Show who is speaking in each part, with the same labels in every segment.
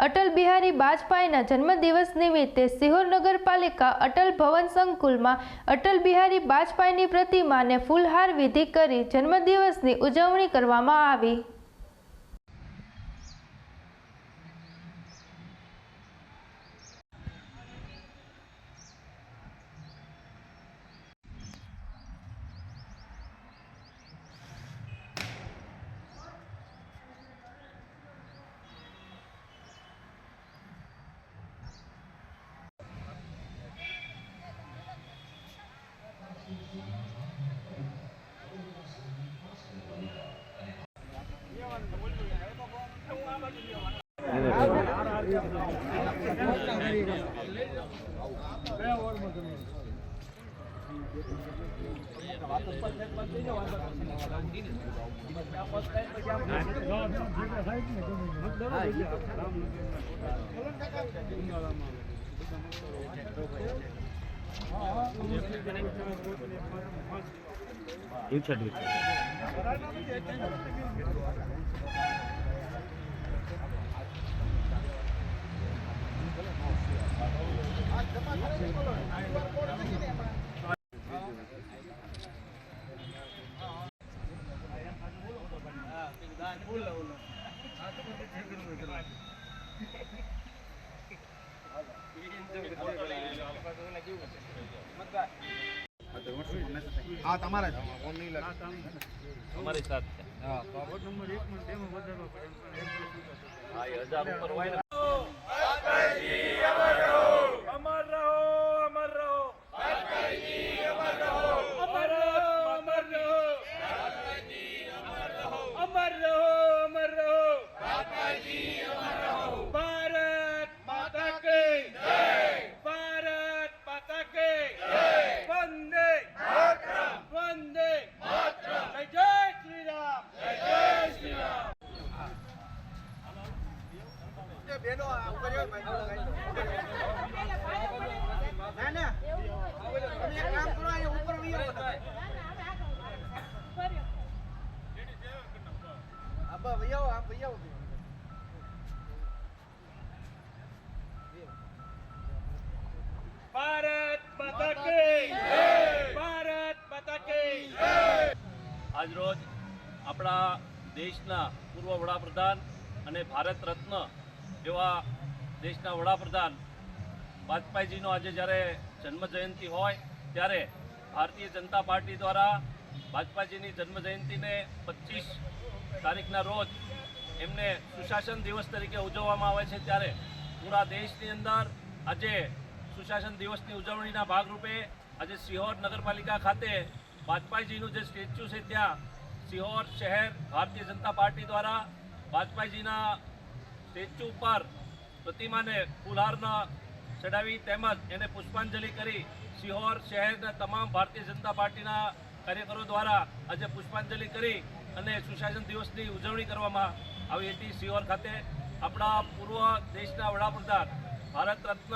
Speaker 1: અટલ બિહારી વાજપેયીના જન્મદિવસ નિમિત્તે સિહોર નગરપાલિકા અટલ ભવન સંકુલમાં અટલ બિહારી વાજપેયીની પ્રતિમાને ફૂલહાર વિધિ કરી જન્મદિવસની ઉજવણી કરવામાં આવી।
Speaker 2: हाँ तमारा
Speaker 3: हमारे साथ
Speaker 2: हाँ वोट नंबर 1 में डेमो बदलवा पड़े
Speaker 3: हाँ 1000 ऊपर वाई ना
Speaker 4: अमर रहो अमर रहो अमर रहो अमर रहो अमर रहो अमर रहो अमर रहो भारत माता की जय भारत माता की जय वंदे मातरम वंदे मातरम जय श्री राम जय श्री राम બેનો ઉપર ના ના તમે એક કામ કરો અહીંયા ઉપર વિયો આબા વિયો આ વિયો ભારત માતા કી જય ભારત માતા કી જય।
Speaker 3: આજ રોજ આપણા દેશના પૂર્વ વડાપ્રધાન અને ભારત રત્ન એવા દેશના વડાપ્રધાન વાજપેયીજીનો આજે જ્યારે જન્મજયંતિ હોય ત્યારે ભારતીય જનતા પાર્ટી દ્વારા વાજપેયીજીની જન્મજયંતિને 25 તારીખના રોજ એમને સુશાસન દિવસ તરીકે ઉજવવામાં આવે છે ત્યારે પૂરા દેશની અંદર આજે સુશાસન દિવસની ઉજવણીના ભાગરૂપે આજે સિહોર નગરપાલિકા ખાતે વાજપેયીજીનું જે સ્ટેચ્યુ છે ત્યાં સિહોર શહેર ભારતીય જનતા પાર્ટી દ્વારા વાજપેયીજીના સ્ટેચ્યુ ઉપર પ્રતિમાને ફૂલહારના ચડાવી તેમજ એને પુષ્પાંજલિ કરી સિહોર શહેરના તમામ ભારતીય જનતા પાર્ટીના કાર્યકરો દ્વારા આજે પુષ્પાંજલિ કરી અને સુશાસન દિવસની ઉજવણી કરવામાં આવી હતી। સિહોર ખાતે આપણા પૂર્વ દેશના વડાપ્રધાન ભારત રત્ન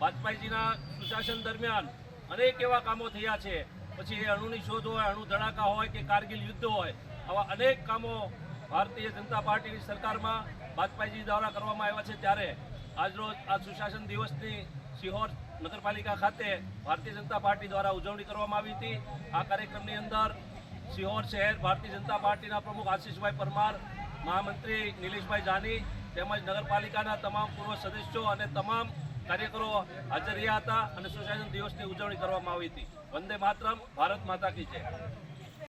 Speaker 3: વાજપેયીજીના સુશાસન દરમિયાન અનેક એવા કામો થયા છે, પછી એ અણુની શોધ હોય, અણુ ધડાકા હોય કે કારગિલ યુદ્ધ હોય, આવા અનેક કામો ભારતીય જનતા પાર્ટીની સરકારમાં વાજપેયીજી દ્વારા કરવામાં આવ્યા છે ત્યારે આજરોજ આ સુશાસન દિવસની સિહોર નગરપાલિકા ખાતે ભારતીય જનતા પાર્ટી દ્વારા ઉજવણી કરવામાં આવી હતી। આ કાર્યક્રમની અંદર સિહોર શહેર ભારતીય જનતા પાર્ટીના પ્રમુખ આશીષભાઈ પરમાર, મહામંત્રી નિલેશભાઈ જાની તેમજ નગરપાલિકાના તમામ પૂર્વ સદસ્યો અને તમામ કાર્યકરો હાજર રહ્યા હતા અને સુશાસન દિવસની ઉજવણી કરવામાં આવી હતી। વંદે માતરમ, ભારત માતા કી જય।